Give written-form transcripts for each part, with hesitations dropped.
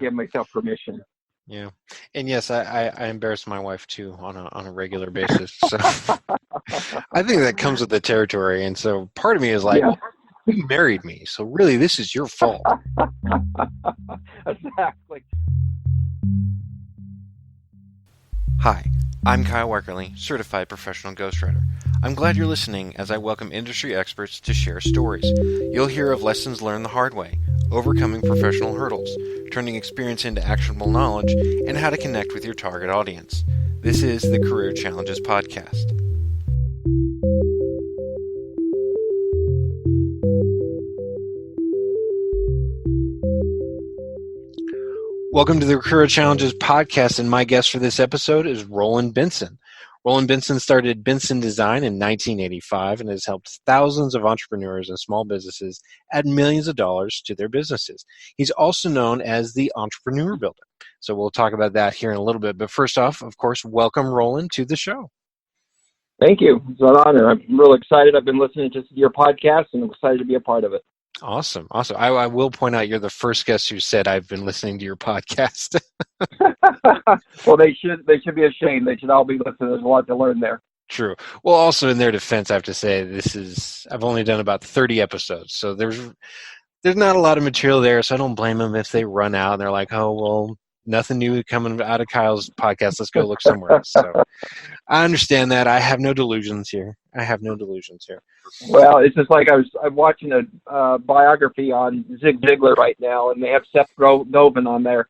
give myself permission. Yeah. And yes, I embarrass my wife too on a regular basis. So I think that comes with the territory. And so part of me is like, Yeah, well, you married me. So really this is your fault. exactly. Hi, I'm Kyle Weckerly, certified professional ghostwriter. I'm glad you're listening as I welcome industry experts to share stories. You'll hear of lessons learned the hard way, overcoming professional hurdles, turning experience into actionable knowledge, and how to connect with your target audience. This is the Career Challenges Podcast. Welcome to the Career Challenges Podcast, and my guest for this episode is Roland Benson. Roland Benson started Benson Design in 1985 and has helped thousands of entrepreneurs and small businesses add millions of dollars to their businesses. He's also known as the Entrepreneur Builder. So we'll talk about that here in a little bit. But first off, of course, welcome Roland to the show. Thank you. It's an honor. I'm really excited. I've been listening to your podcast and I'm excited to be a part of it. Awesome. I will point out you're the first guest who said I've been listening to your podcast. Well, they should be ashamed. They should all be listening. There's a lot to learn there. True. Well, also in their defense, I have to say I've only done about 30 episodes, so there's not a lot of material there. So I don't blame them if they run out and they're like, oh well, nothing new coming out of Kyle's podcast. Let's go look somewhere else. So I understand that. I have no delusions here. Well, it's just like I'm watching a biography on Zig Ziglar right now, and they have Seth Godin on there,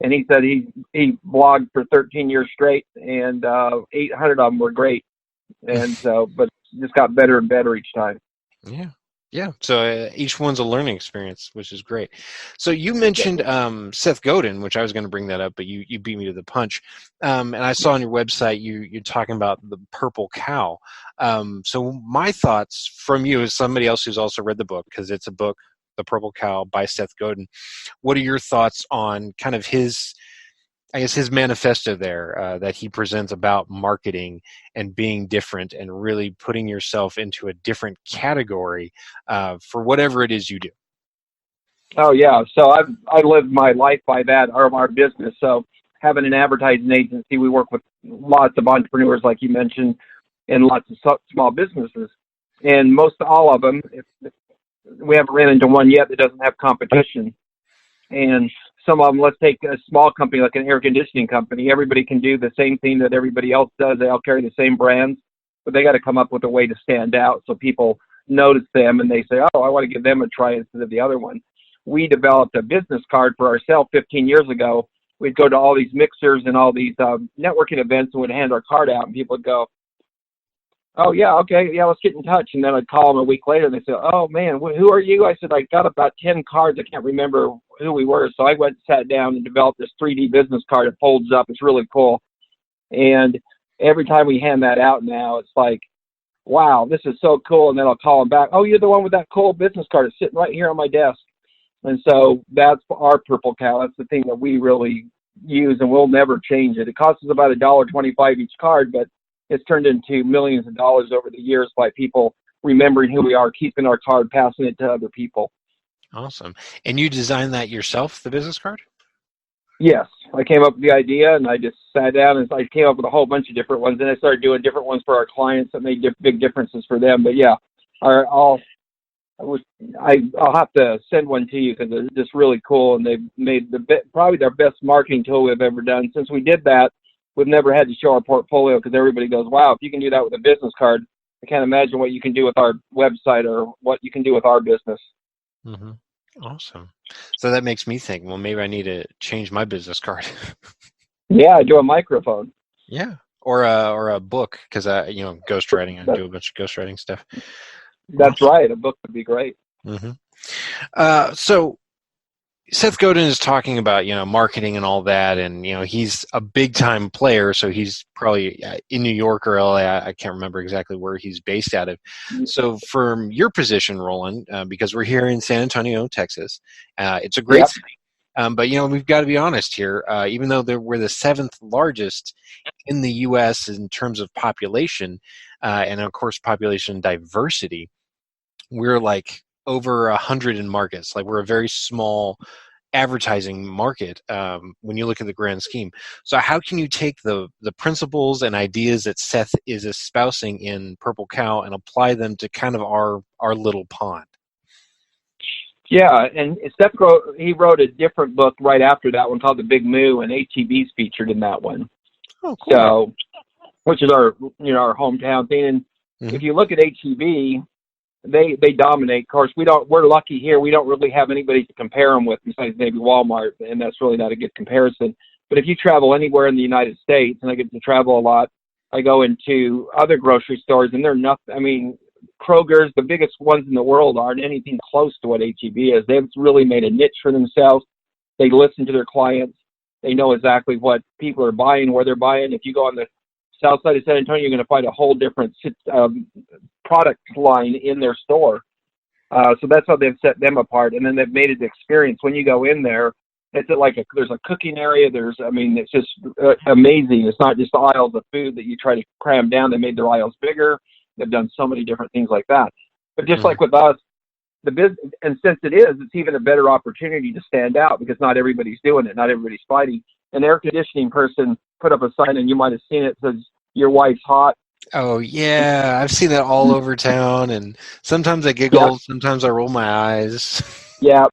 and he said he blogged for 13 years straight, and 800 of them were great, and so but just got better and better each time. Yeah. So each one's a learning experience, which is great. So you mentioned Seth Godin, which I was going to bring that up, but you beat me to the punch. And I saw on your website you're talking about the purple cow. So my thoughts from you as somebody else who's also read the book, because it's a book, The Purple Cow by Seth Godin. What are your thoughts on kind of his manifesto there that he presents about marketing and being different and really putting yourself into a different category for whatever it is you do? Oh yeah, so I lived my life by that, or our business. So having an advertising agency, we work with lots of entrepreneurs, like you mentioned, and lots of small businesses, and most all of them, we haven't ran into one yet that doesn't have competition. And some of them, let's take a small company like an air conditioning company. Everybody can do the same thing that everybody else does. They all carry the same brands, but they got to come up with a way to stand out so people notice them and they say, oh, I want to give them a try instead of the other one. We developed a business card for ourselves 15 years ago. We'd go to all these mixers and all these networking events and would hand our card out, and people would go, oh, yeah, okay, yeah, let's get in touch. And then I'd call them a week later, and they say, oh, man, who are you? I said, I got about 10 cards. I can't remember who we were. So I went and sat down and developed this 3D business card. It folds up. It's really cool. And every time we hand that out now, it's like, wow, this is so cool. And then I'll call them back. Oh, you're the one with that cool business card. It's sitting right here on my desk. And so that's our purple cow. That's the thing that we really use, and we'll never change it. It costs us about $1.25 each card, but it's turned into millions of dollars over the years by people remembering who we are, keeping our card, passing it to other people. Awesome. And you designed that yourself, the business card? Yes. I came up with the idea, and I just sat down and I came up with a whole bunch of different ones. And I started doing different ones for our clients that made big differences for them. But yeah, I'll have to send one to you because it's just really cool. And they've made probably their best marketing tool we've ever done. Since we did that, we've never had to show our portfolio because everybody goes, wow, if you can do that with a business card, I can't imagine what you can do with our website or what you can do with our business. Mm-hmm. Awesome. So that makes me think, well, maybe I need to change my business card. Yeah, I do a microphone. Yeah. Or a book, because ghostwriting, I do a bunch of ghostwriting stuff. That's awesome. Right. A book would be great. Mm-hmm. So Seth Godin is talking about, marketing and all that, and, he's a big time player. So he's probably in New York or LA. I can't remember exactly where he's based out of. So from your position, Roland, because we're here in San Antonio, Texas, it's a great city. But, we've got to be honest here. Even though we're the 7th largest in the U.S. in terms of population, and of course, population diversity, we're like over 100 in markets. Like we're a very small advertising market when you look at the grand scheme. So how can you take the principles and ideas that Seth is espousing in Purple Cow and apply them to kind of our little pond? Yeah, and he wrote a different book right after that one called The Big Moo, and HEB's featured in that one. Oh, cool. So, which is our hometown thing. And if you look at HEB, they dominate. Of course, we're lucky here. We don't really have anybody to compare them with besides maybe Walmart, and that's really not a good comparison. But if you travel anywhere in the United States, and I get to travel a lot, I go into other grocery stores, and they're nothing. I mean, Kroger's, the biggest ones in the world, aren't anything close to what HEB is. They've really made a niche for themselves. They listen to their clients. They know exactly what people are buying, where they're buying. If you go on the south side of San Antonio, you're going to find a whole different product line in their store. So that's how they've set them apart. And then they've made it the experience. When you go in there, it's like there's a cooking area. It's just amazing. It's not just aisles of food that you try to cram down. They made their aisles bigger. They've done so many different things like that. But just like with us, the business, and since it's even a better opportunity to stand out because not everybody's doing it. Not everybody's fighting. An air conditioning person put up a sign, and you might have seen it, says, "Your wife's hot." Oh yeah, I've seen that all over town, and sometimes I giggle, sometimes I roll my eyes. Yeah,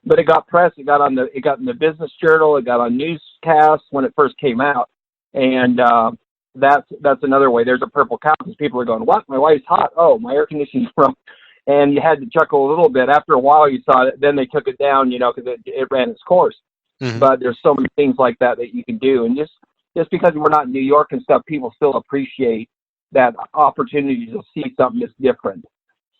but it got press. It got in the Business Journal. It got on newscasts when it first came out, and that's another way. There's a Purple Cow because people are going, "What? My wife's hot? Oh, my air conditioning's broke." And you had to chuckle a little bit. After a while, you saw it. Then they took it down, because it ran its course. Mm-hmm. But there's so many things like that you can do, and just because we're not in New York and stuff, people still appreciate that opportunity to see something that's different.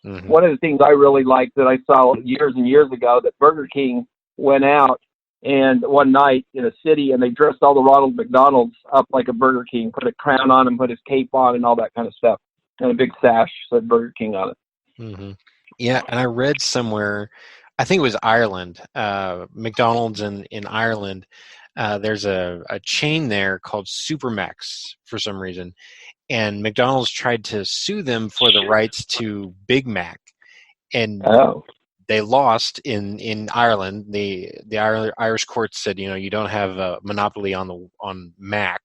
Mm-hmm. One of the things I really liked that I saw years and years ago, that Burger King went out and one night in a city, and they dressed all the Ronald McDonald's up like a Burger King, put a crown on him, put his cape on, and all that kind of stuff, and a big sash said Burger King on it. Mm-hmm. Yeah, and I read somewhere, I think it was Ireland, McDonald's in Ireland. There's a chain there called Supermax for some reason, and McDonald's tried to sue them for the rights to Big Mac, and they lost in Ireland. The Irish courts said, you don't have a monopoly on Mac.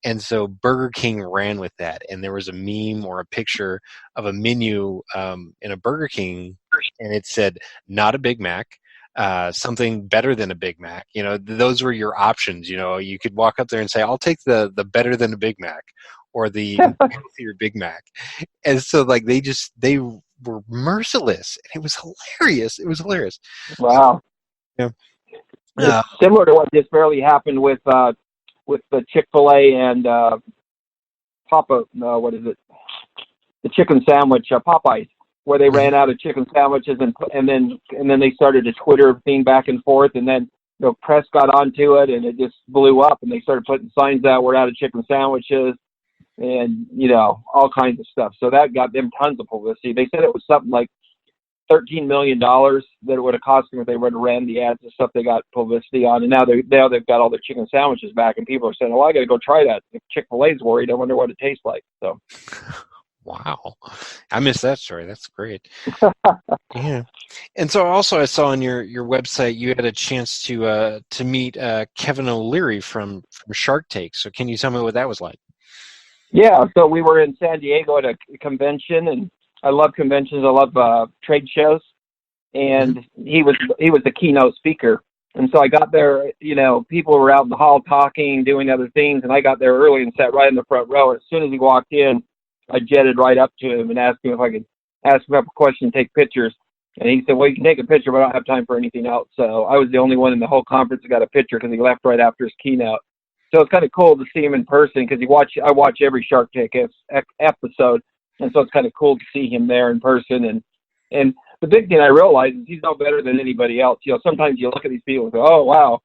And so Burger King ran with that, and there was a meme or a picture of a menu in a Burger King, and it said, "Not a Big Mac, something better than a Big Mac." Those were your options. You could walk up there and say, "I'll take the better than a Big Mac," or the healthier Big Mac. And so they were merciless, and it was hilarious. It was hilarious. Wow. So, it's similar to what just barely happened with the Chick-fil-A and the chicken sandwich, Popeyes, where they ran out of chicken sandwiches, and then they started a Twitter thing back and forth, and then press got onto it, and it just blew up, and they started putting signs out, "We're out of chicken sandwiches," and all kinds of stuff. So that got them tons of publicity. They said it was something like $13 million that it would have cost them if they would have ran the ads and stuff they got publicity on. And now they've got all their chicken sandwiches back, and people are saying, "Oh, I got to go try that. If Chick-fil-A's worried, I wonder what it tastes like." So, wow, I missed that story. That's great. Yeah, and so also I saw on your website you had a chance to meet Kevin O'Leary from Shark Tank. So can you tell me what that was like? Yeah, so we were in San Diego at a convention, and I love conventions. I love trade shows, and he was the keynote speaker. And so I got there. People were out in the hall talking, doing other things, and I got there early and sat right in the front row. As soon as he walked in, I jetted right up to him and asked him if I could ask him a question and take pictures. And he said, "Well, you can take a picture, but I don't have time for anything else." So I was the only one in the whole conference that got a picture because he left right after his keynote. So it's kind of cool to see him in person because I watch every Shark Tank episode. And so it's kind of cool to see him there in person. And the big thing I realize is he's no better than anybody else. Sometimes you look at these people and go, "Oh, wow,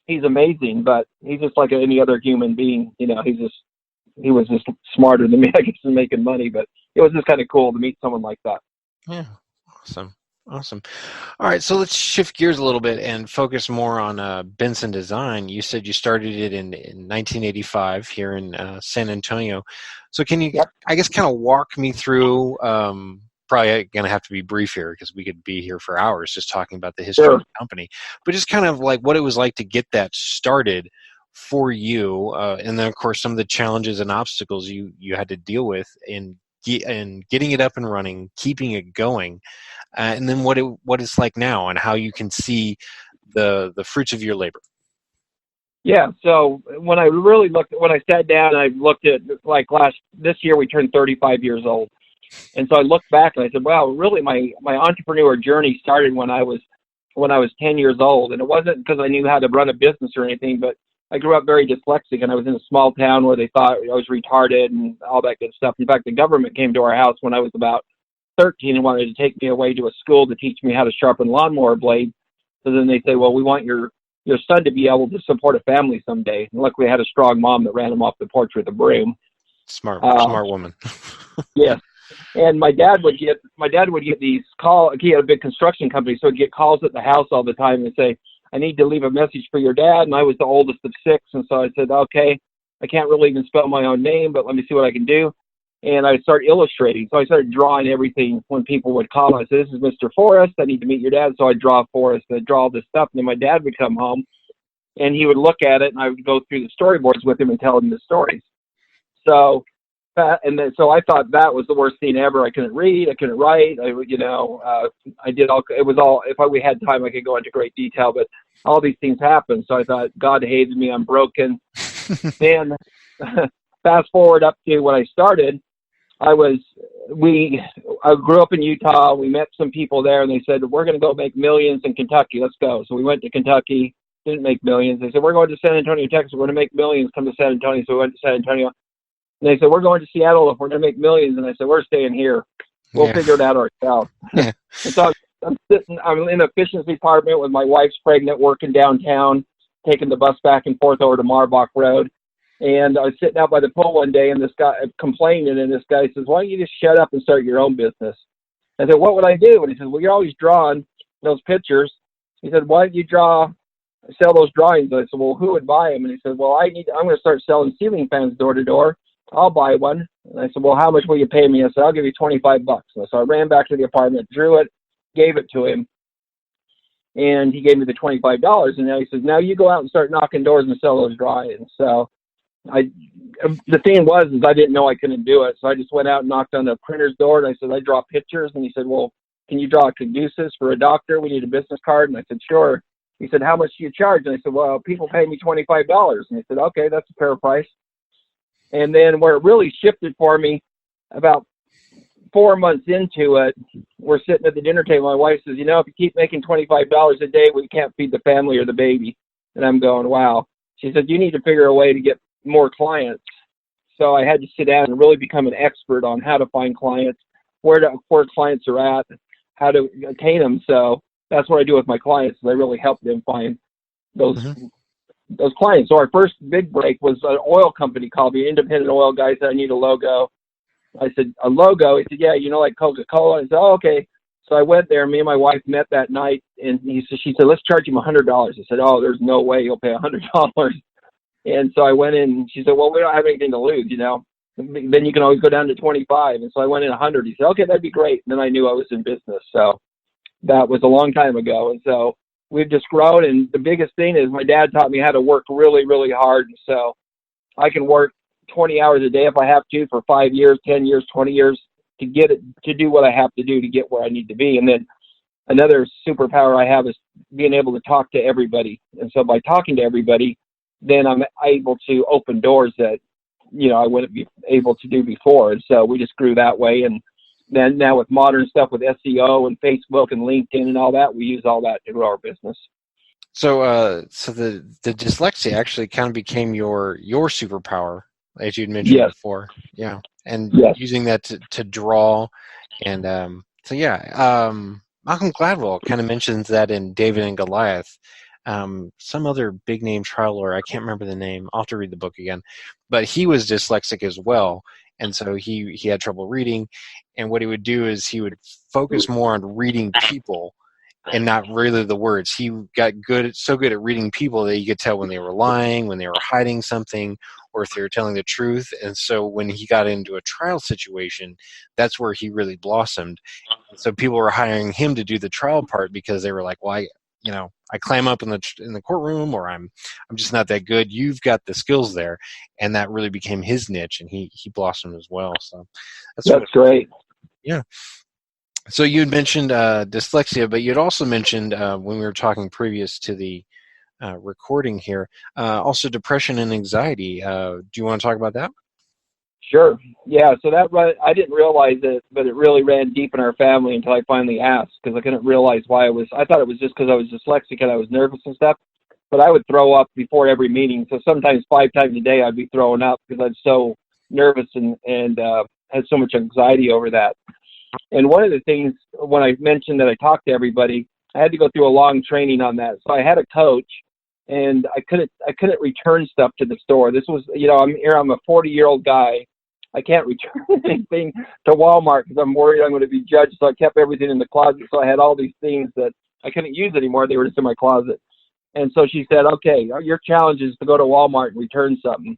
he's amazing," but he's just like any other human being. He was just smarter than me, I guess, in making money. But it was just kind of cool to meet someone like that. Yeah, awesome. All right, so let's shift gears a little bit and focus more on Benson Design. You said you started it in 1985 here in San Antonio. So can you, I guess, kind of walk me through probably going to have to be brief here because we could be here for hours just talking about the history Sure. of the company. But just kind of like what it was like to get that started for you, and then of course some of the challenges and obstacles you had to deal with in getting it up and running, keeping it going, and then what it's like now and how you can see the fruits of your labor. Yeah. So when I really when I sat down and I looked at like this year, we turned 35 years old. And so I looked back and I said, wow, really my entrepreneur journey started when I was 10 years old. And it wasn't because I knew how to run a business or anything, but I grew up very dyslexic and I was in a small town where they thought I was retarded and all that good stuff. In fact, the government came to our house when I was about 13 and wanted to take me away to a school to teach me how to sharpen lawnmower blades. So then they say, well, we want your son to be able to support a family someday. And luckily I had a strong mom that ran him off the porch with a broom. Smart woman. Yes. And my dad would get these calls. He had a big construction company, so he'd get calls at the house all the time and say, I need to leave a message for your dad. And I was the oldest of 6. And so I said, okay, I can't really even spell my own name, but let me see what I can do. And I started illustrating. So I started drawing everything when people would call. I said, this is Mr. Forrest. I need to meet your dad. So I'd draw Forrest. I'd draw all this stuff. And then my dad would come home and he would look at it and I would go through the storyboards with him and tell him the stories. So I thought that was the worst thing ever. I couldn't read. I couldn't write. I did all. It was all. If we had time, I could go into great detail. But all these things happened. So I thought God hated me. I'm broken. Then fast forward up to when I started. I grew up in Utah. We met some people there, and they said we're going to go make millions in Kentucky. Let's go. So we went to Kentucky. Didn't make millions. They said we're going to San Antonio, Texas. We're going to make millions. Come to San Antonio. So we went to San Antonio. And they said, we're going to Seattle if we're going to make millions. And I said, we're staying here. We'll figure it out ourselves. Yeah. And so I'm in the efficiency department with my wife's pregnant, working downtown, taking the bus back and forth over to Marbach Road. And I was sitting out by the pool one day and this guy complaining. And this guy says, why don't you just shut up and start your own business? I said, what would I do? And he says, well, you're always drawing those pictures. He said, why don't you sell those drawings? And I said, well, who would buy them? And he said, well, I'm going to start selling ceiling fans door to door. I'll buy one. And I said, well, how much will you pay me? I said, I'll give you $25. And so I ran back to the apartment, drew it, gave it to him. And he gave me the $25. And now he says, now you go out and start knocking doors and sell those drawings. So the thing was, I didn't know I couldn't do it. So I just went out and knocked on the printer's door. And I said, I draw pictures. And he said, well, can you draw a caduceus for a doctor? We need a business card. And I said, sure. He said, how much do you charge? And I said, well, people pay me $25. And he said, okay, that's a fair price. And then where it really shifted for me, about 4 months into it, we're sitting at the dinner table. My wife says, if you keep making $25 a day, we can't feed the family or the baby. And I'm going, wow. She said, you need to figure a way to get more clients. So I had to sit down and really become an expert on how to find clients, where clients are at, how to attain them. So that's what I do with my clients. I really help them find those clients. So our first big break was an oil company called me, independent oil guy said, I need a logo. I said, a logo? He said, yeah, like Coca-Cola. I said, oh, okay. So I went there. Me and my wife met that night, and she said, let's charge him $100. I said, oh, there's no way you'll pay $100. And so I went in, and she said, well, we don't have anything to lose, Then you can always go down to 25. And so I went in 100. He said, okay, that'd be great. And then I knew I was in business. So that was a long time ago. And so we've just grown, and the biggest thing is my dad taught me how to work really, really hard. And so I can work 20 hours a day if I have to for 5 years, 10 years, 20 years to get it, to do what I have to do to get where I need to be. And then another superpower I have is being able to talk to everybody. And so by talking to everybody, then I'm able to open doors that, I wouldn't be able to do before. And so we just grew that way. And then now with modern stuff with SEO and Facebook and LinkedIn and all that, we use all that to grow our business. So the dyslexia actually kind of became your superpower, as you'd mentioned before. Yeah. And using that to draw. And Malcolm Gladwell kind of mentions that in David and Goliath. Some other big name trial lawyer, I can't remember the name. I'll have to read the book again. But he was dyslexic as well. And so he had trouble reading. And what he would do is he would focus more on reading people and not really the words. He got so good at reading people that you could tell when they were lying, when they were hiding something, or if they were telling the truth. And so when he got into a trial situation, that's where he really blossomed. So people were hiring him to do the trial part because they were like, well, I clam up in the courtroom, or I'm just not that good. You've got the skills there, and that really became his niche, and he blossomed as well. So that's great. Yeah. So you had mentioned dyslexia, but you had also mentioned when we were talking previous to the recording here, also depression and anxiety. Do you want to talk about that? Sure. Yeah. So I didn't realize it, but it really ran deep in our family until I finally asked, because I couldn't realize why I thought it was just because I was dyslexic and I was nervous and stuff, but I would throw up before every meeting. So sometimes 5 times a day I'd be throwing up because I'm so nervous and had so much anxiety over that. And one of the things, when I mentioned that I talked to everybody, I had to go through a long training on that. So I had a coach, and I couldn't return stuff to the store. This was, I'm a 40-year-old guy. I can't return anything to Walmart because I'm worried I'm going to be judged. So I kept everything in the closet. So I had all these things that I couldn't use anymore. They were just in my closet. And so she said, okay, your challenge is to go to Walmart and return something.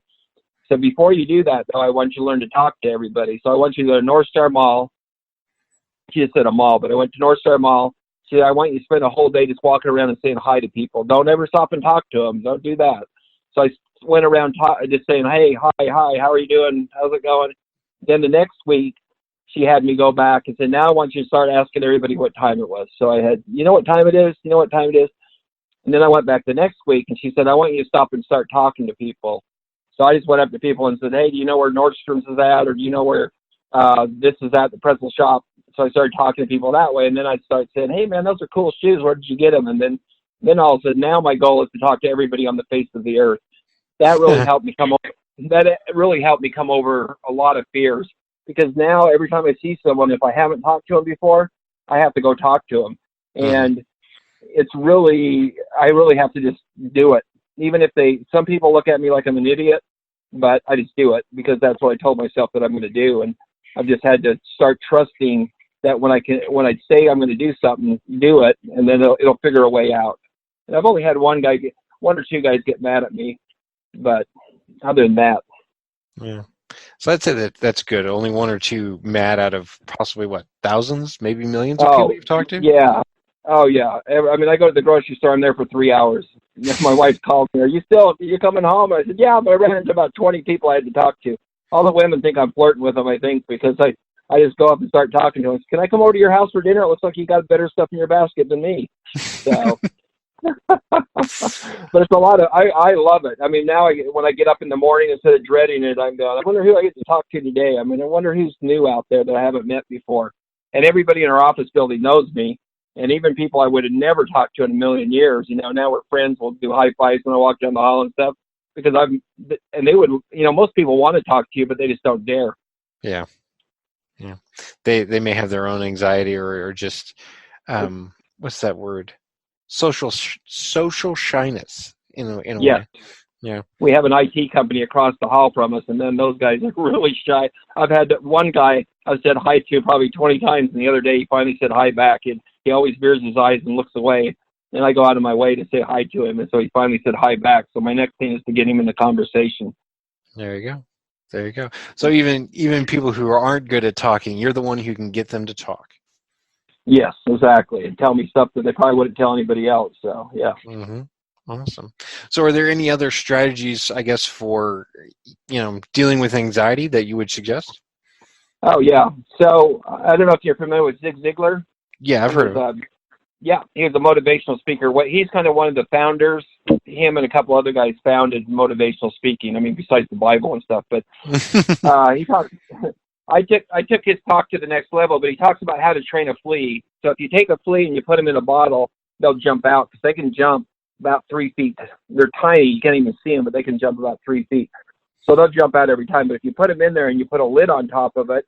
So before you do that, though, I want you to learn to talk to everybody. So I want you to go to North Star Mall. She just said a mall, but I went to North Star Mall. She said, I want you to spend a whole day just walking around and saying hi to people. Don't ever stop and talk to them. Don't do that. So I went around just saying, hey, hi, how are you doing? How's it going? Then the next week, she had me go back and said, now I want you to start asking everybody what time it was. So I had, you know what time it is? You know what time it is? And then I went back the next week, and she said, I want you to stop and start talking to people. So I just went up to people and said, hey, do you know where Nordstrom's is at? Or do you know where this is at, the pretzel shop? So I started talking to people that way, and then I started saying, hey, man, those are cool shoes. Where did you get them? And then all of a sudden, now my goal is to talk to everybody on the face of the earth. That really helped me come over. That really helped me come over a lot of fears, because now every time I see someone, if I haven't talked to them before, I have to go talk to them. And it's really, I really have to just do it. Even if some people look at me like I'm an idiot, but I just do it because that's what I told myself that I'm going to do. And I've just had to start trusting that when I say I'm going to do something, do it, and then it'll figure a way out. And I've only had one or two guys get mad at me, but other than that. Yeah. So I'd say that's good. Only 1 or 2 mad out of possibly thousands, maybe millions of people you've talked to? Yeah. Oh yeah. I mean, I go to the grocery store, I'm there for 3 hours. My wife called me, are you coming home? I said, yeah, but I ran into about 20 people I had to talk to. All the women think I'm flirting with them, I think, because I just go up and start talking to them. Can I come over to your house for dinner? It looks like you got better stuff in your basket than me. So, but it's a lot of, I love it. I mean, now when I get up in the morning, instead of dreading it, I'm going, I wonder who I get to talk to today. I mean, I wonder who's new out there that I haven't met before. And everybody in our office building knows me. And even people I would have never talked to in a million years, now we're friends. We'll do high fives when I walk down the hall and stuff, because and they would, most people want to talk to you, but they just don't dare. Yeah. Yeah. They may have their own anxiety or just, what's that word? Social shyness in a way. Yeah. We have an IT company across the hall from us, and then those guys are really shy. I've had one guy I've said hi to probably 20 times, and the other day he finally said hi back, and he always veers his eyes and looks away, and I go out of my way to say hi to him, and so he finally said hi back. So my next thing is to get him in the conversation. There you go. So even people who aren't good at talking, you're the one who can get them to talk. Yes, exactly, and tell me stuff that they probably wouldn't tell anybody else. So yeah. Mm-hmm. Awesome. So are there any other strategies, I guess, for dealing with anxiety that you would suggest? Oh yeah. So I don't know if you're familiar with Zig Ziglar. Yeah, I've heard of him. Yeah, he was a motivational speaker. He's kind of one of the founders. Him and a couple other guys founded motivational speaking. I mean, besides the Bible and stuff. But he talked. I took his talk to the next level. But he talks about how to train a flea. So if you take a flea and you put them in a bottle, they'll jump out, because they can jump about 3 feet. They're tiny. You can't even see them, but they can jump about 3 feet. So they'll jump out every time. But if you put them in there and you put a lid on top of it,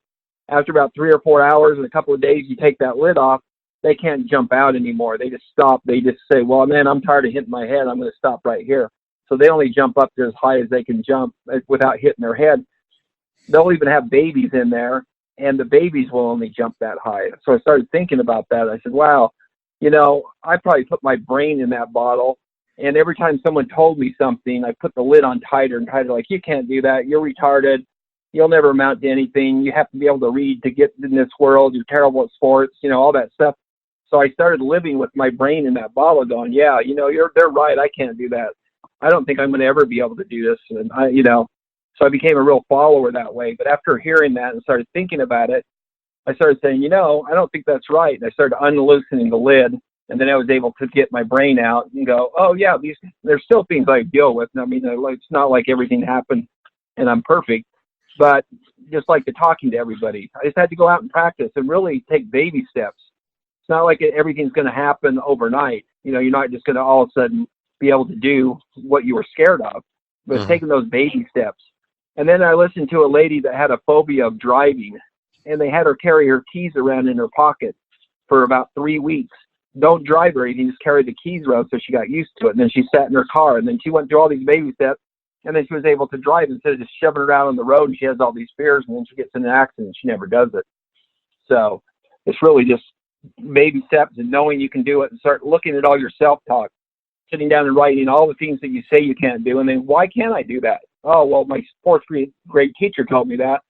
after about 3 or 4 hours and a couple of days, you take that lid off, they can't jump out anymore. They just stop. They just say, well, man, I'm tired of hitting my head. I'm going to stop right here. So they only jump up to as high as they can jump without hitting their head. They'll even have babies in there, and the babies will only jump that high. So I started thinking about that. I said, wow, I probably put my brain in that bottle. And every time someone told me something, I put the lid on tighter and tighter, like, you can't do that. You're retarded. You'll never amount to anything. You have to be able to read to get in this world. You're terrible at sports, all that stuff. So I started living with my brain in that bottle going, yeah, they're right. I can't do that. I don't think I'm going to ever be able to do this. And so I became a real follower that way. But after hearing that and started thinking about it, I started saying, I don't think that's right. And I started unloosening the lid. And then I was able to get my brain out and go, oh, yeah, there's still things I deal with. And I mean, it's not like everything happened and I'm perfect, but just like the talking to everybody, I just had to go out and practice and really take baby steps. It's not like everything's going to happen overnight. You're not just going to all of a sudden be able to do what you were scared of, but taking those baby steps. And then I listened to a lady that had a phobia of driving, and they had her carry her keys around in her pocket for about 3 weeks. Don't drive or anything, just carry the keys around, so she got used to it. And then she sat in her car, and then she went through all these baby steps, and then she was able to drive instead of just shoving her out on the road, and she has all these fears, and then she gets in an accident, and she never does it. So it's really just baby steps and knowing you can do it, and start looking at all your self-talk, sitting down and writing all the things that you say you can't do, and then, why can't I do that? Oh, well, my fourth grade teacher told me that.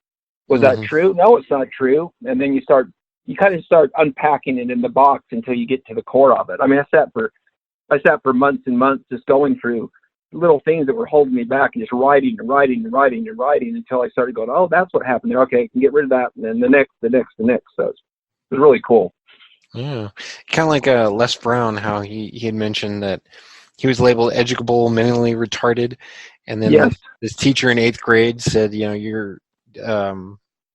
Was that true? No, it's not true. And then you kind of start unpacking it in the box until you get to the core of it. I mean, I sat for months and months just going through little things that were holding me back and just writing until I started going, oh, that's what happened there. Okay, I can get rid of that. And then the next. So it was really cool. Yeah. Kind of like Les Brown, how he had mentioned that he was labeled educable, mentally retarded. And then this teacher in 8th grade said, you're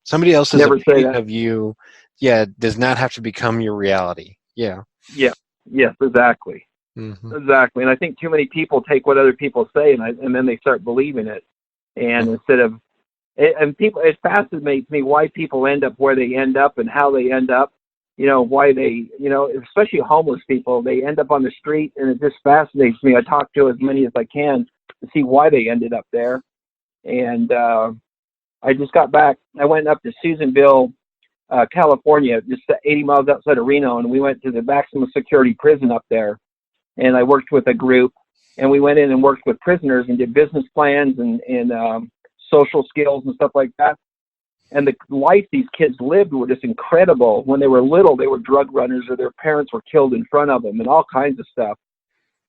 somebody else's opinion of you, does not have to become your reality. Yeah. Yeah. Yes, exactly. Mm-hmm. Exactly. And I think too many people take what other people say and then they start believing it. And instead of, and people, it fascinates me why people end up where they end up and how they end up, why they, especially homeless people, they end up on the street, and it just fascinates me. I talk to as many as I can to see why they ended up there. And I just got back. I went up to Susanville, California, just 80 miles outside of Reno, and we went to the maximum security prison up there. And I worked with a group, and we went in and worked with prisoners and did business plans and social skills and stuff like that. And the life these kids lived were just incredible. When they were little, they were drug runners, or their parents were killed in front of them, and all kinds of stuff.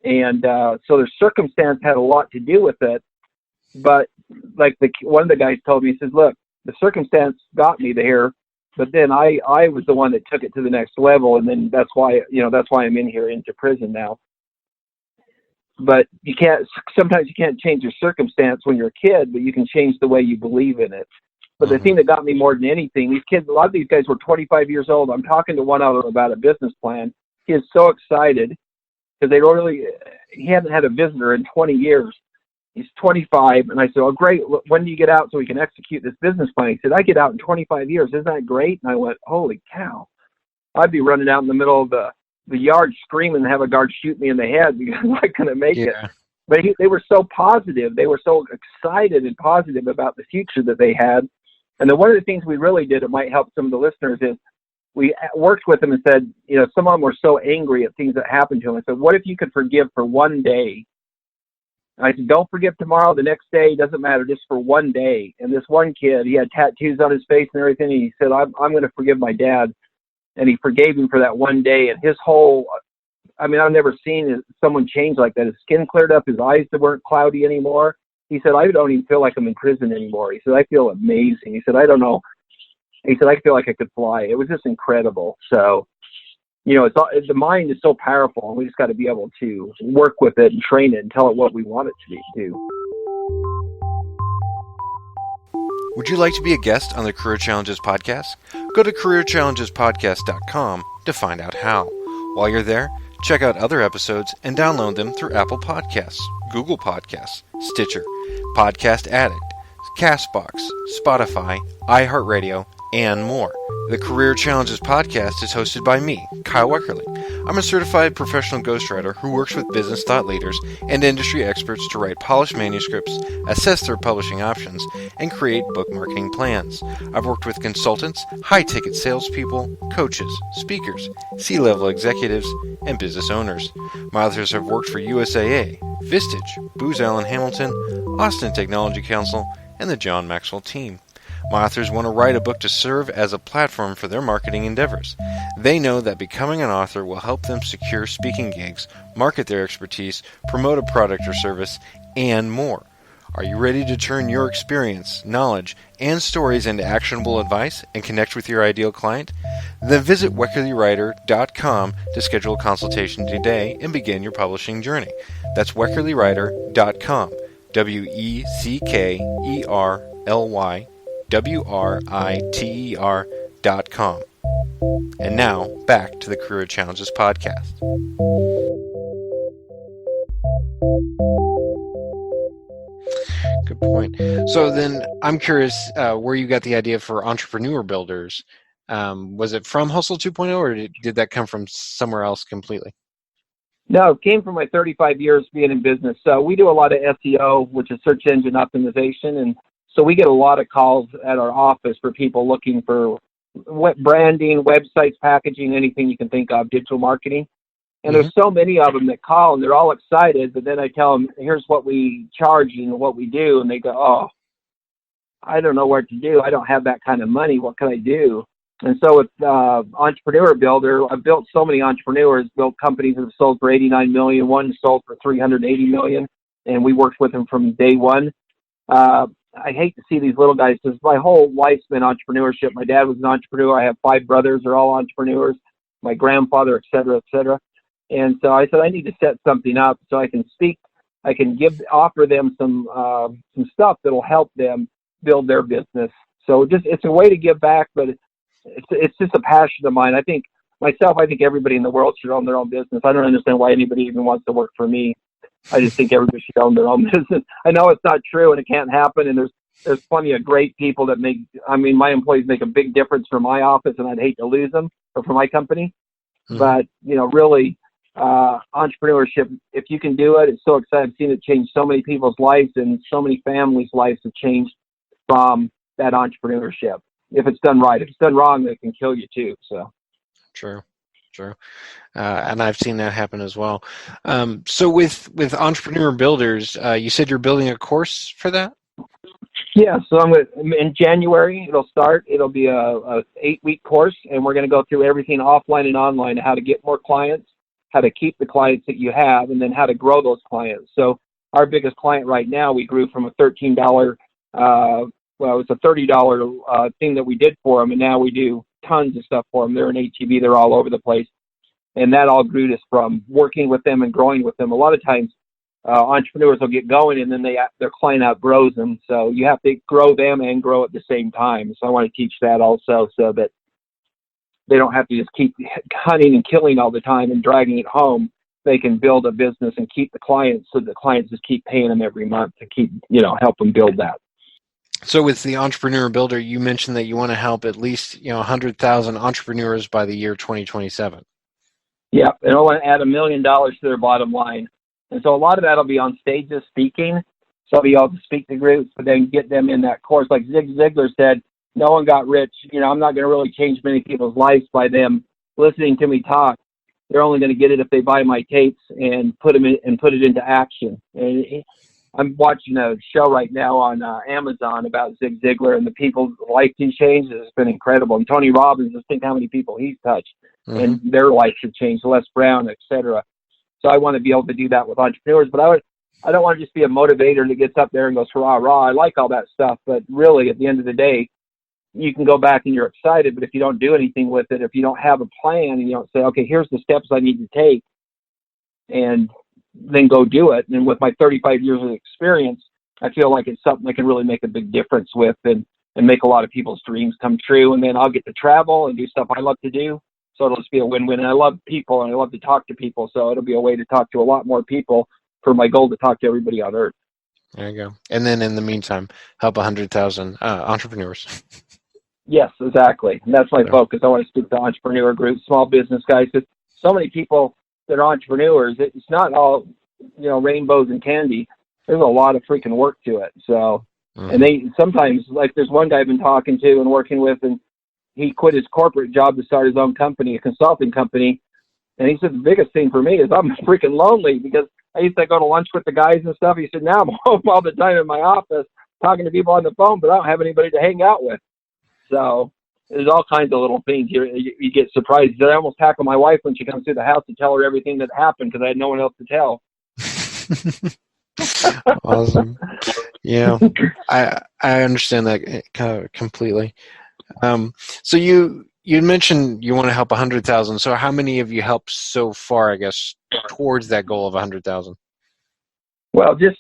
And so their circumstance had a lot to do with it. But like one of the guys told me, he says, look, the circumstance got me there, but then I was the one that took it to the next level. And then that's why I'm in here into prison now. But sometimes you can't change your circumstance when you're a kid, but you can change the way you believe in it. But the thing that got me more than anything, these kids, a lot of these guys were 25 years old. I'm talking to one of them about a business plan. He is so excited because he hadn't had a visitor in 20 years. He's 25. And I said, oh, great. When do you get out so we can execute this business plan? He said, I get out in 25 years. Isn't that great? And I went, holy cow. I'd be running out in the middle of the yard screaming and have a guard shoot me in the head because I'm not going to make it. But they were so positive. They were so excited and positive about the future that they had. And then one of the things we really did, it might help some of the listeners, is we worked with them and said, some of them were so angry at things that happened to them. I said, what if you could forgive for one day? And I said, don't forgive tomorrow, the next day, doesn't matter, just for one day. And this one kid, he had tattoos on his face and everything. And he said, I'm going to forgive my dad. And he forgave him for that one day. And his whole, I've never seen someone change like that. His skin cleared up, his eyes weren't cloudy anymore. He said, I don't even feel like I'm in prison anymore. He said, I feel amazing. He said, I don't know. He said, I feel like I could fly. It was just incredible. So, the mind is so powerful, and we just got to be able to work with it and train it and tell it what we want it to do. Would you like to be a guest on the Career Challenges podcast? Go to careerchallengespodcast.com to find out how. While you're there, check out other episodes and download them through Apple Podcasts, Google Podcasts, Stitcher, Podcast Addict, CastBox, Spotify, iHeartRadio, and more. The Career Challenges podcast is hosted by me, Kyle Weckerly. I'm a certified professional ghostwriter who works with business thought leaders and industry experts to write polished manuscripts, assess their publishing options, and create book marketing plans. I've worked with consultants, high-ticket salespeople, coaches, speakers, C-level executives, and business owners. My authors have worked for USAA, Vistage, Booz Allen Hamilton, Austin Technology Council, and the John Maxwell team. My authors want to write a book to serve as a platform for their marketing endeavors. They know that becoming an author will help them secure speaking gigs, market their expertise, promote a product or service, and more. Are you ready to turn your experience, knowledge, and stories into actionable advice and connect with your ideal client? Then visit weckerlywriter.com to schedule a consultation today and begin your publishing journey. That's weckerlywriter.com. WECKERLYWRITER.com. And now, back to the Career Challenges podcast. Good point. So then I'm curious where you got the idea for Entrepreneur Builders. Was it from Hustle 2.0 or did that come from somewhere else completely? No, it came from my 35 years being in business. So we do a lot of SEO, which is search engine optimization. And so we get a lot of calls at our office for people looking for branding, websites, packaging, anything you can think of, digital marketing. And there's so many of them that call and they're all excited, but then I tell them, here's what we charge and what we do. And they go, oh, I don't know what to do. I don't have that kind of money. What can I do? And so with Entrepreneur Builder, I've built so many entrepreneurs, built companies that have sold for 89 million, one sold for 380 million. And we worked with them from day one. I hate to see these little guys because my whole life's been entrepreneurship. My dad was an entrepreneur. I have 5 brothers. They're all entrepreneurs. My grandfather, et cetera, et cetera. And so I said, I need to set something up so I can speak. I can offer them some stuff that'll help them build their business. So it's a way to give back, but it's just a passion of mine. I think everybody in the world should own their own business. I don't understand why anybody even wants to work for me. I just think everybody should own their own business. I know it's not true and it can't happen. And there's plenty of great people that my employees make a big difference for my office and I'd hate to lose them or for my company. Mm-hmm. But, really, entrepreneurship, if you can do it, it's so exciting. I've seen it change so many people's lives and so many families' lives have changed from that entrepreneurship. If it's done right, if it's done wrong, it can kill you too. So true. And I've seen that happen as well. So with Entrepreneur Builders, you said you're building a course for that? Yeah, so in January, it'll start. It'll be a 8-week course, and we're going to go through everything offline and online, how to get more clients, how to keep the clients that you have, and then how to grow those clients. So our biggest client right now, we grew from a $13, it's a $30 thing that we did for them, and now we do tons of stuff for them. They're in HEB. They're all over the place. And that all grew just from working with them and growing with them. A lot of times entrepreneurs will get going and then their client outgrows them. So you have to grow them and grow at the same time. So I want to teach that also so that they don't have to just keep hunting and killing all the time and dragging it home. They can build a business and keep the clients so the clients just keep paying them every month to keep, help them build that. So with the Entrepreneur Builder, you mentioned that you want to help at least 100,000 entrepreneurs by the year 2027. Yeah, and I want to add $1 million to their bottom line. And so a lot of that will be on stages speaking. So I'll be able to speak to groups, but then get them in that course. Like Zig Ziglar said, no one got rich. I'm not going to really change many people's lives by them listening to me talk. They're only going to get it if they buy my tapes and put it into action. And I'm watching a show right now on Amazon about Zig Ziglar and the people's life he's changed. It's been incredible. And Tony Robbins, just think how many people he's touched and their lives have changed. Les Brown, et cetera. So I want to be able to do that with entrepreneurs, but I don't want to just be a motivator that gets up there and goes, hurrah, rah. I like all that stuff, but really at the end of the day, you can go back and you're excited, but if you don't do anything with it, if you don't have a plan and you don't say, okay, here's the steps I need to take and then go do it. And with my 35 years of experience, I feel like it's something I can really make a big difference with and make a lot of people's dreams come true. And then I'll get to travel and do stuff I love to do. So it'll just be a win-win. And I love people and I love to talk to people. So it'll be a way to talk to a lot more people for my goal to talk to everybody on earth. There you go. And then in the meantime, help 100,000 entrepreneurs. Yes, exactly. And that's my focus. I want to speak to entrepreneur groups, small business guys. so many people that are entrepreneurs, it's not all, rainbows and candy. There's a lot of freaking work to it. So, and they sometimes, like, there's one guy I've been talking to and working with, and he quit his corporate job to start his own company, a consulting company. And he said, the biggest thing for me is I'm freaking lonely, because I used to go to lunch with the guys and stuff. He said, now I'm home all the time in my office talking to people on the phone, but I don't have anybody to hang out with. So there's all kinds of little things. You get surprised. I almost tackle my wife when she comes through the house to tell her everything that happened, because I had no one else to tell. Awesome. Yeah, I understand that kind of completely. So you mentioned you want to help 100,000. So how many have you helped so far, I guess, towards that goal of 100,000? Well, just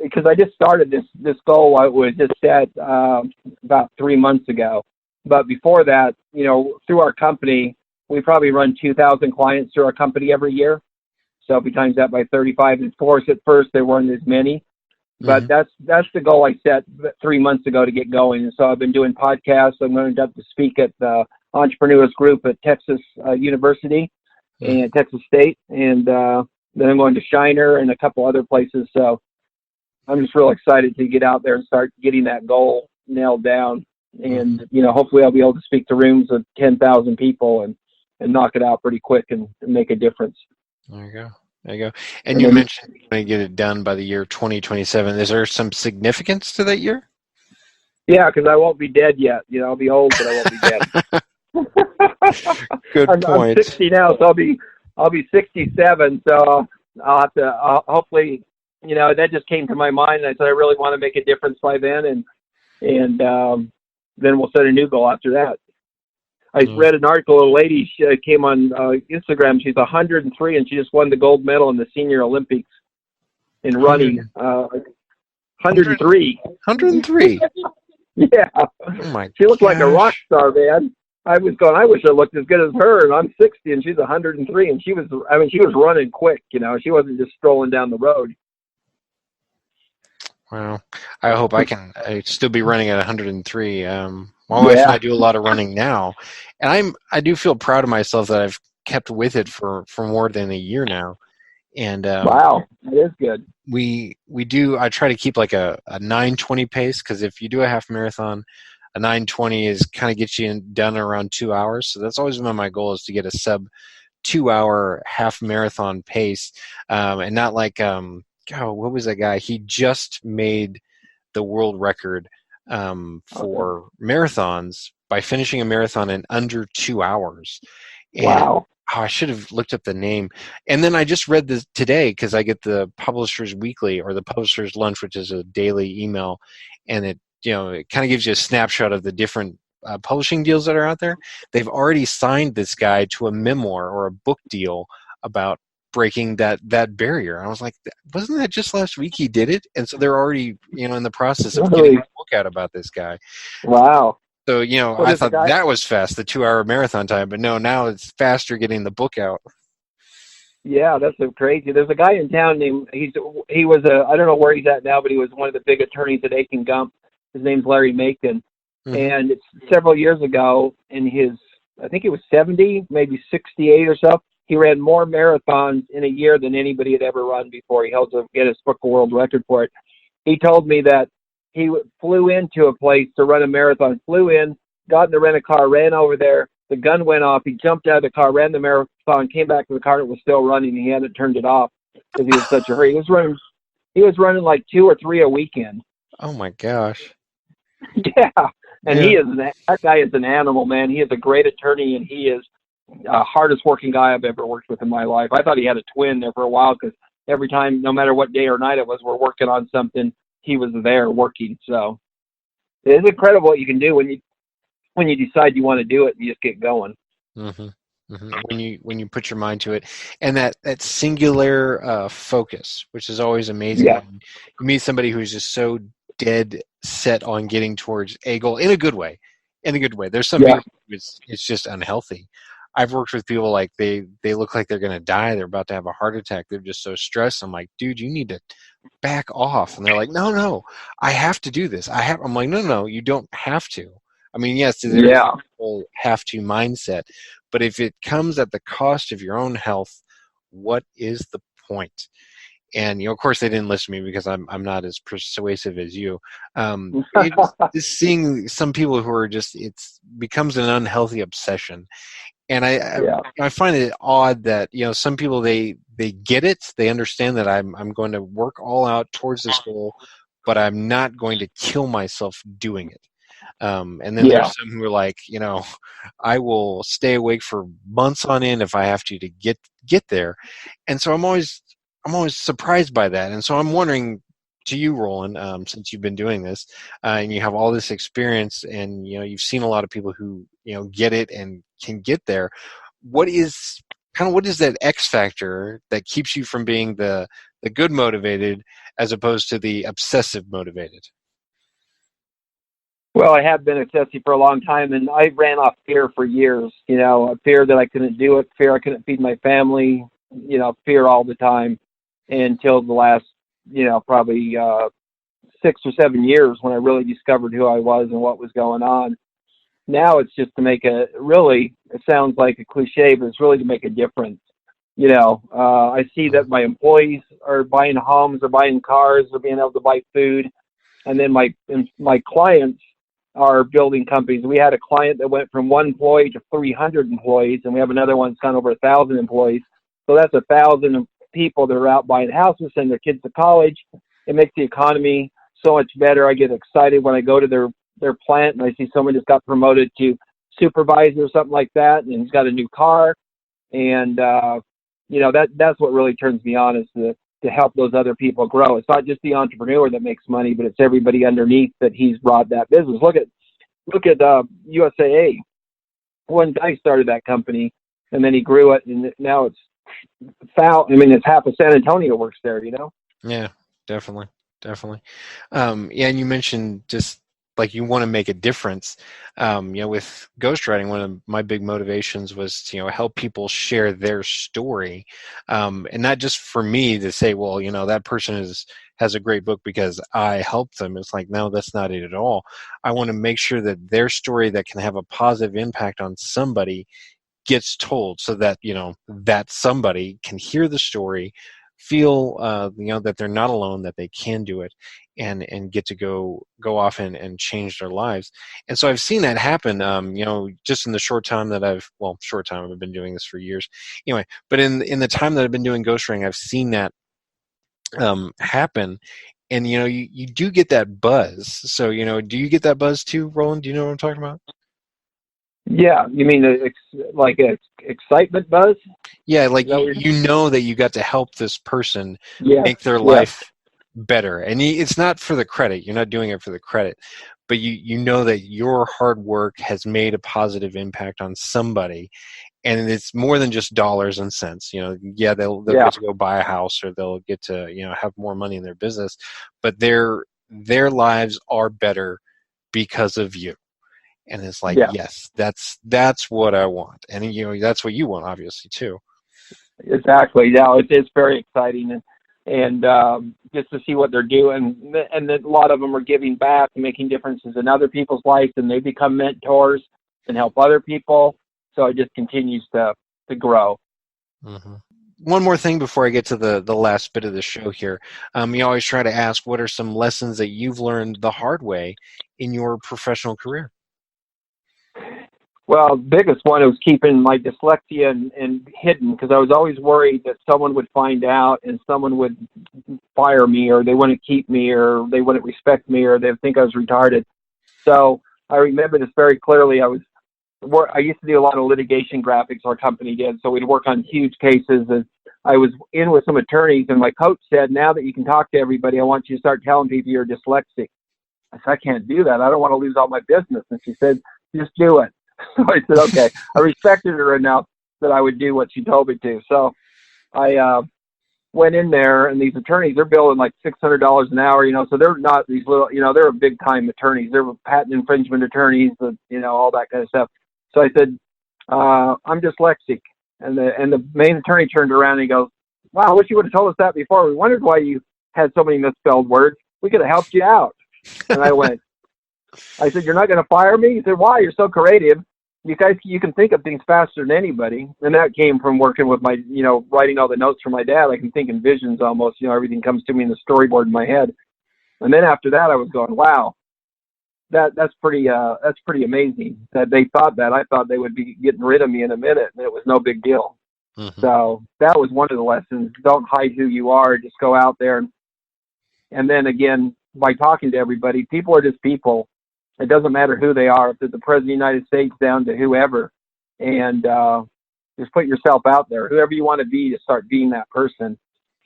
because I just started this goal, I was just set about 3 months ago. But before that, through our company, we probably run 2,000 clients through our company every year. So if we times that by 35, of course, at first there weren't as many. But that's the goal I set 3 months ago to get going. And so I've been doing podcasts. I'm going to speak at the Entrepreneurs Group at Texas University and Texas State. And then I'm going to Shiner and a couple other places. So I'm just real excited to get out there and start getting that goal nailed down. And, hopefully I'll be able to speak to rooms of 10,000 people and knock it out pretty quick and make a difference. There you go. And you mentioned you want to get it done by the year 2027. Is there some significance to that year? Yeah, because I won't be dead yet. I'll be old, but I won't be dead. Good point. I'm 60 now, so I'll be 67. So I'll have to hopefully, that just came to my mind. And I said I really want to make a difference by then, and then we'll set a new goal after that. I read an article. A lady came on Instagram. She's 103, and she just won the gold medal in the Senior Olympics in running. 103. 103. Yeah. Oh my! She looked like a rock star, man. I was going, I wish I looked as good as her. And I'm 60, and she's 103, and she was running quick. She wasn't just strolling down the road. Wow. I hope I can still be running at 103. My wife and I do a lot of running now, and I do feel proud of myself that I've kept with it for more than a year now. And wow, that is good. I try to keep like a 9:20 pace, because if you do a half marathon, a 9:20 is kind of gets you done around 2 hours. So that's always been my goal, is to get a sub 2 hour half marathon pace, and not like what was that guy? He just made the world record for marathons by finishing a marathon in under 2 hours. And, wow. I should have looked up the name. And then I just read this today, because I get the Publishers Weekly, or the Publishers Lunch, which is a daily email, and it kind of gives you a snapshot of the different publishing deals that are out there. They've already signed this guy to a memoir or a book deal about breaking that barrier. And I was like, wasn't that just last week he did it? And so they're already in the process of getting a book out about this guy. Wow. So I thought that was fast, the 2 hour marathon time, but no, now it's faster getting the book out. Yeah, that's so crazy. There's a guy in town named he was I don't know where he's at now, but he was one of the big attorneys at Aiken Gump. His name's Larry Macon. And it's several years ago, in I think he was 70, maybe 68 or so. He ran more marathons in a year than anybody had ever run before. He held the Guinness Book of World Record for it. He told me that he flew into a place to run a marathon, flew in, got in the rent-a-car, ran over there. The gun went off. He jumped out of the car, ran the marathon, came back to the car, and it was still running. He hadn't turned it off because he was such a hurry. He was running like 2 or 3 a weekend. Oh my gosh. Yeah. And that guy is an animal, man. He is a great attorney, and he is the hardest working guy I've ever worked with in my life. I thought he had a twin there for a while, because every time, no matter what day or night it was, we're working on something, he was there working. So it's incredible what you can do when you decide you want to do it and you just get going. When you put your mind to it, and that singular focus, which is always amazing. Yeah. You meet somebody who's just so dead set on getting towards a goal in a good way. There's some people it's just unhealthy. I've worked with people like they look like they're going to die. They're about to have a heart attack. They're just so stressed. I'm like, dude, you need to back off. And they're like, no, I have to do this. I'm like, no, you don't have to. I mean, yes, there's Yeah. the whole have to mindset, but if it comes at the cost of your own health, what is the point? And of course, they didn't listen to me because I'm not as persuasive as you. It's just seeing some people who are just it's becomes an unhealthy obsession, and Yeah. I find it odd that some people they get it, they understand that I'm going to work all out towards this goal, but I'm not going to kill myself doing it. And then Yeah. there's some who are like, I will stay awake for months on end if I have to get there. And so I'm always surprised by that. And so I'm wondering to you, Roland, since you've been doing this and you have all this experience, and you've seen a lot of people who get it and can get there. What is that X factor that keeps you from being the good motivated as opposed to the obsessive motivated? Well, I have been excessive for a long time, and I ran off fear for years. Fear that I couldn't do it, fear I couldn't feed my family. Fear all the time until the last, probably 6 or 7 years when I really discovered who I was and what was going on. Now it's just to make it sounds like a cliche, but it's really to make a difference. I see that my employees are buying homes, they're buying cars, they're being able to buy food. And then my clients are building companies. We had a client that went from 1 employee to 300 employees, and we have another one that's gone over 1,000 employees. So that's 1,000 people that are out buying houses, send their kids to college. It makes the economy so much better. I get excited when I go to their plant and I see someone just got promoted to supervisor or something like that, and he's got a new car. And that's what really turns me on, is to help those other people grow. It's not just the entrepreneur that makes money, but it's everybody underneath that he's brought that business. Look at USAA. One guy started that company, and then he grew it, and now it's it's half of San Antonio works there. Yeah, definitely. And you mentioned just like you want to make a difference. With ghostwriting, one of my big motivations was to help people share their story, and not just for me to say, well, that person has a great book because I helped them. It's like, no, that's not it at all. I want to make sure that their story that can have a positive impact on somebody gets told, so that that somebody can hear the story, feel that they're not alone, that they can do it, and get to go off and change their lives. And so I've seen that happen, just in the short time I've been doing this for years anyway, but in the time that I've been doing ghostwriting, I've seen that happen. And you do get that buzz. So do you get that buzz too, Roland? Do you know what I'm talking about? Yeah, you mean like an excitement buzz? Yeah, like that you got to help this person make their Yes. life better. And it's not for the credit. You're not doing it for the credit. But you know that your hard work has made a positive impact on somebody. And it's more than just dollars and cents. They'll get to go buy a house, or they'll get to have more money in their business. But their lives are better because of you. And it's like, yes, that's what I want. And that's what you want, obviously, too. Exactly. Yeah, it's very exciting, and just to see what they're doing, and that a lot of them are giving back and making differences in other people's lives, and they become mentors and help other people. So it just continues to grow. Mm-hmm. One more thing before I get to the last bit of the show here. You always try to ask, what are some lessons that you've learned the hard way in your professional career? Well, the biggest one was keeping my dyslexia and hidden, because I was always worried that someone would find out and someone would fire me, or they wouldn't keep me, or they wouldn't respect me, or they'd think I was retarded. So I remember this very clearly. I used to do a lot of litigation graphics, our company did, so we'd work on huge cases. And I was in with some attorneys, and my coach said, now that you can talk to everybody, I want you to start telling people you're dyslexic. I said, I can't do that. I don't want to lose all my business. And she said, just do it. So I said, okay. I respected her enough that I would do what she told me to. So I went in there, and these attorneys, they're billing like $600 an hour, so they're not these little, they're big time attorneys. They're patent infringement attorneys, all that kind of stuff. So I said, I'm dyslexic. And the main attorney turned around and he goes, wow, I wish you would have told us that before. We wondered why you had so many misspelled words. We could have helped you out. And I went, I said, you're not going to fire me? He said, why? You're so creative. You guys, you can think of things faster than anybody. And that came from working with my, writing all the notes for my dad. I can think in visions almost, everything comes to me in the storyboard in my head. And then after that, I was going, wow, that's pretty amazing that they thought that. I thought they would be getting rid of me in a minute, and it was no big deal. Mm-hmm. So that was one of the lessons. Don't hide who you are. Just go out there. And then again, by talking to everybody, people are just people. It doesn't matter who they are, if they're the President of the United States down to whoever. And just put yourself out there. Whoever you want to be, to start being that person.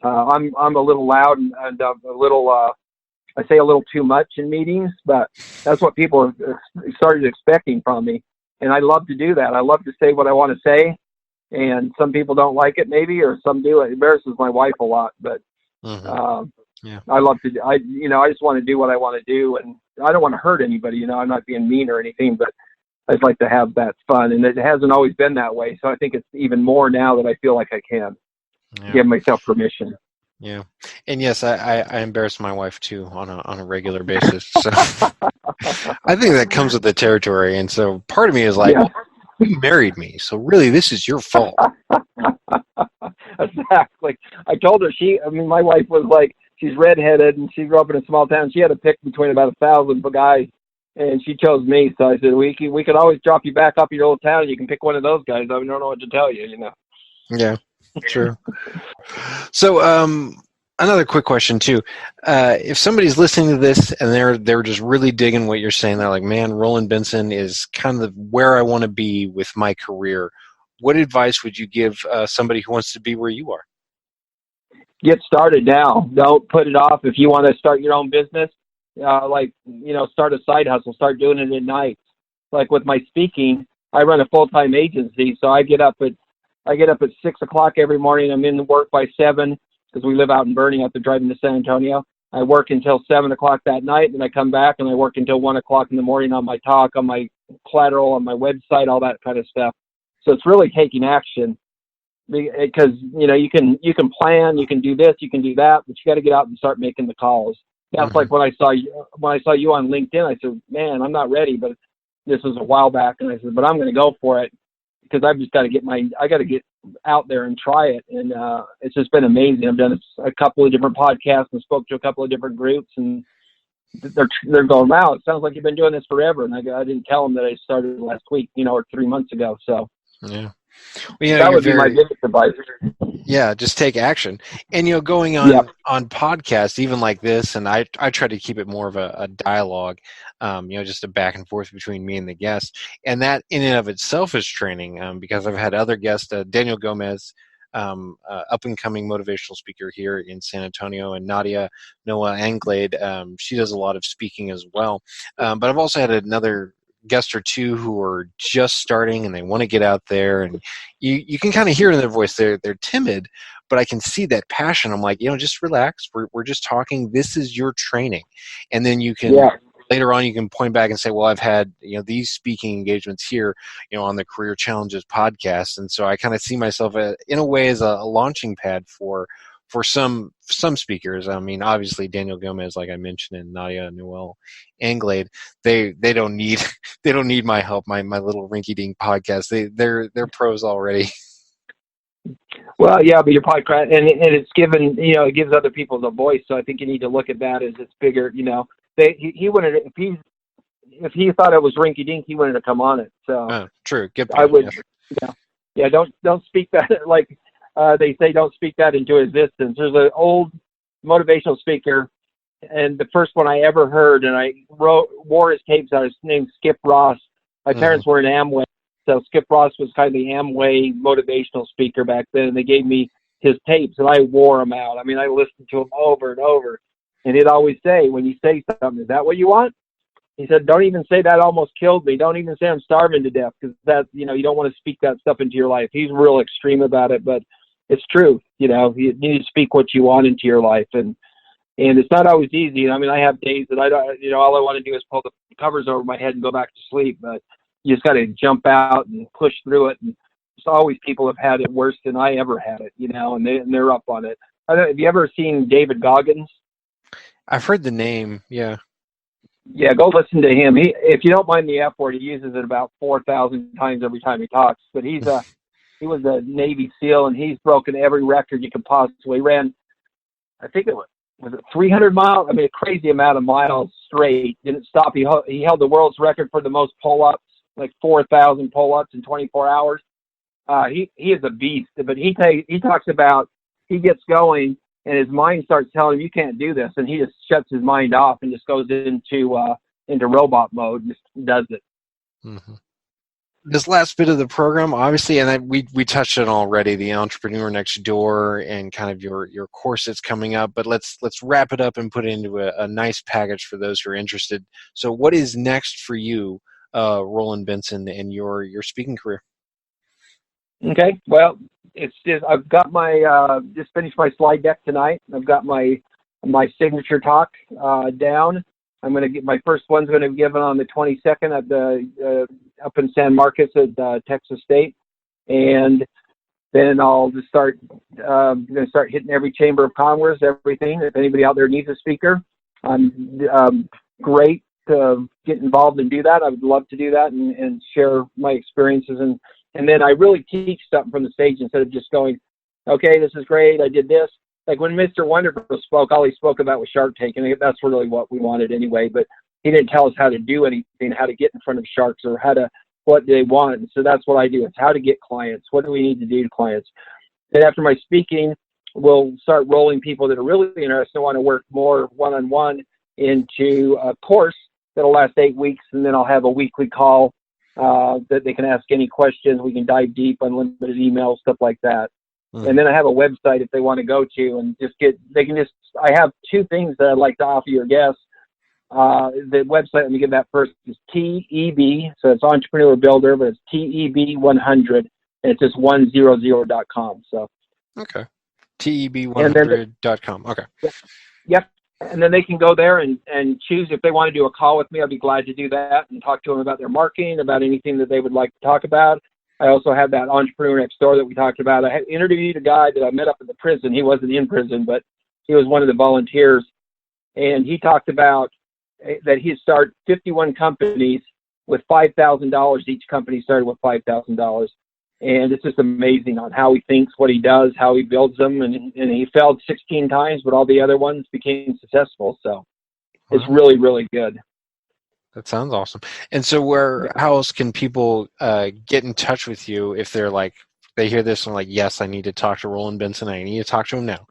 I'm a little loud and a little, I say a little too much in meetings, but that's what people started expecting from me. And I love to do that. I love to say what I want to say. And some people don't like it maybe, or some do. It embarrasses my wife a lot, but yeah. I love to, I just want to do what I want to do, and I don't want to hurt anybody. I'm not being mean or anything, but I'd like to have that fun, and it hasn't always been that way. So I think it's even more now that I feel like I can give myself permission. Yeah, and yes, I embarrass my wife too on a regular basis. So I think that comes with the territory, and so part of me is like, you married me, so really this is your fault. Exactly. I told her my wife was like, she's redheaded and she grew up in a small town. She had to pick between about 1,000 guys, and she chose me. So I said, we could always drop you back up your old town. You can pick one of those guys. I don't know what to tell you, Yeah, true. So, another quick question too. If somebody's listening to this and they're just really digging what you're saying, they're like, man, Roland Benson is kind of where I want to be with my career. What advice would you give somebody who wants to be where you are? Get started now. Don't put it off. If you want to start your own business, start a side hustle. Start doing it at night. Like with my speaking, I run a full-time agency, so I get up at 6:00 every morning. I'm in work by 7 because we live out in Bernie after driving to San Antonio. I work until 7:00 that night, and I come back and I work until 1:00 in the morning on my talk, on my collateral, on my website, all that kind of stuff. So it's really taking action, because you can plan, you can do this, you can do that, but you got to get out and start making the calls. That's like when I saw you on LinkedIn. I said, man, I'm not ready, but this was a while back, and I said, but I'm going to go for it, because I've just got to get out there and try it. And it's just been amazing. I've done a couple of different podcasts and spoke to a couple of different groups, and they're going, wow, it sounds like you've been doing this forever. And I didn't tell them that I started last week, or 3 months ago. So yeah. Well, that would be my biggest advice. Yeah, just take action. And going on podcasts, even like this, and I try to keep it more of a dialogue, just a back and forth between me and the guest. And that in and of itself is training, because I've had other guests, Daniel Gomez, up and coming motivational speaker here in San Antonio, and Nadia Noah Anglade. She does a lot of speaking as well. But I've also had another guest or two who are just starting and they want to get out there, and you can kind of hear in their voice they're timid, but I can see that passion. I'm like, just relax. We're just talking. This is your training, and then you can later on you can point back and say, well, I've had these speaking engagements here, on the Career Challenges podcast, and so I kind of see myself in a way as a launching pad for some speakers. I mean, obviously Daniel Gomez, like I mentioned, and Nadia Noel Anglade, they don't need my help, my little rinky-dink podcast. They're pros already. Well, yeah, but your podcast, and it's given, it gives other people the voice. So I think you need to look at that as it's bigger. He wanted, if he thought it was rinky-dink, he wanted to come on it. So true. Good point. I would, don't speak that like. They say don't speak that into existence. There's an old motivational speaker, and the first one I ever heard, and I wore his tapes out. His name's Skip Ross. My parents were in Amway, so Skip Ross was kind of the Amway motivational speaker back then, and they gave me his tapes, and I wore them out. I mean, I listened to them over and over, and he'd always say, when you say something, is that what you want? He said, don't even say that almost killed me. Don't even say I'm starving to death, because that, you don't want to speak that stuff into your life. He's real extreme about it, but it's true. You need to speak what you want into your life, and it's not always easy. I mean, I have days that I don't, all I want to do is pull the covers over my head and go back to sleep, but you just got to jump out and push through it. And there's always people have had it worse than I ever had it, and they're up on it. Have you ever seen David Goggins? I've heard the name. Yeah. Yeah, go listen to him. If you don't mind the F word, he uses it about 4,000 times every time he talks. But he was a Navy SEAL, and he's broken every record you could possibly. He ran, I think it was it 300 miles. I mean, a crazy amount of miles straight. Didn't stop. He held the world's record for the most pull-ups, like 4,000 pull-ups in 24 hours. He is a beast. But he talks about, he gets going and his mind starts telling him you can't do this, and he just shuts his mind off and just goes into robot mode and just does it. Mm-hmm. This last bit of the program, obviously, and we touched on already, the Entrepreneur Next Door and kind of your course that's coming up, but let's wrap it up and put it into a nice package for those who are interested. So what is next for you, Roland Benson, and your speaking career? Okay, well, it's just, I've got my just finished my slide deck tonight. I've got my signature talk down. I'm going to get my first one's going to be given on the 22nd at the up in San Marcos at Texas State, and then I'll just start. I'm going to start hitting every chamber of commerce, everything. If anybody out there needs a speaker, I'm great to get involved and do that. I would love to do that and share my experiences, and then I really teach something from the stage instead of just going, okay, this is great, I did this. Like when Mr. Wonderful spoke, all he spoke about was Shark Tank, and that's really what we wanted anyway. But he didn't tell us how to do anything, how to get in front of sharks, or what they want. And so that's what I do. It's how to get clients. What do we need to do to clients? Then after my speaking, we'll start rolling people that are really interested and want to work more one-on-one into a course that'll last 8 weeks, and then I'll have a weekly call that they can ask any questions. We can dive deep, unlimited emails, stuff like that. And then I have a website if they want to go to and I have two things that I'd like to offer your guests. The website, let me give that first, is TEB, so it's Entrepreneur Builder, but it's TEB100, and it's just 100.com. So. Okay. TEB100.com. Okay. Yep. And then they can go there and choose if they want to do a call with me. I'd be glad to do that and talk to them about their marketing, about anything that they would like to talk about. I also have that Entrepreneur Next Door that we talked about. I had interviewed a guy that I met up at the prison. He wasn't in prison, but he was one of the volunteers. And he talked about that he started 51 companies with $5,000. Each company started with $5,000. And it's just amazing on how he thinks, what he does, how he builds them. And he failed 16 times, but all the other ones became successful. So it's really, really good. That sounds awesome. And so how else can people get in touch with you if they're like, they hear this and like, yes, I need to talk to Roland Benson. I need to talk to him now.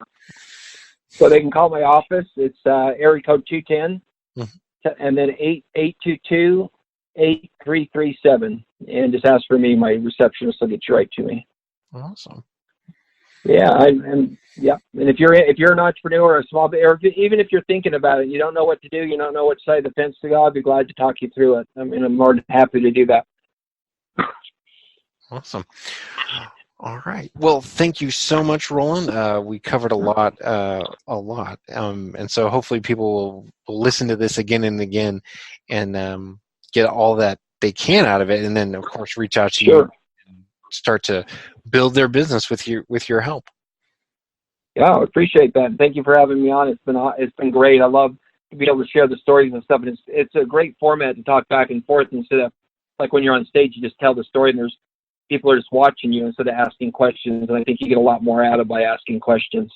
So they can call my office. It's area code 210 and then 822-8337. And just ask for me. My receptionist will get you right to me. Awesome. Yeah, and if you're an entrepreneur or a small, or even if you're thinking about it, you don't know what to do, you don't know which side of the fence to go, I'd be glad to talk you through it. I mean, I'm more than happy to do that. Awesome. All right. Well, thank you so much, Roland. We covered a lot. And so hopefully people will listen to this again and again and get all that they can out of it, and then of course reach out to you. Start to build their business with your help. Yeah, I appreciate that. Thank you for having me on. It's been great. I love to be able to share the stories and stuff. And it's a great format to talk back and forth instead of like when you're on stage, you just tell the story and there's people are just watching you instead of asking questions. And I think you get a lot more out of by asking questions.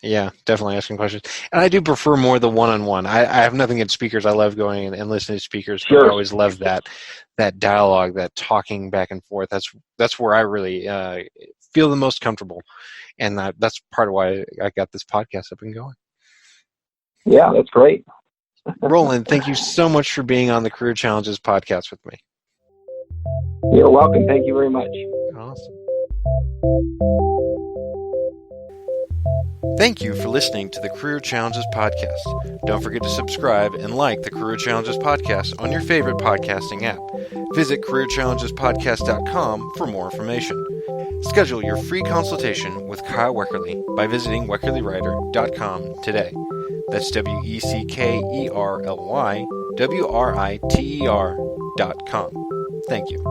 Yeah, definitely asking questions. And I do prefer more the one-on-one. I have nothing against speakers. I love going and listening to speakers. Sure. I always love that dialogue, that talking back and forth. That's where I really feel the most comfortable. And that's part of why I got this podcast up and going. Yeah, that's great. Roland, thank you so much for being on the Career Challenges podcast with me. You're welcome. Thank you very much. Awesome. Thank you for listening to the Career Challenges Podcast. Don't forget to subscribe and like the Career Challenges Podcast on your favorite podcasting app. Visit careerchallengespodcast.com for more information. Schedule your free consultation with Kyle Weckerly by visiting weckerlywriter.com today. That's WECKERLYWRITER.com. Thank you.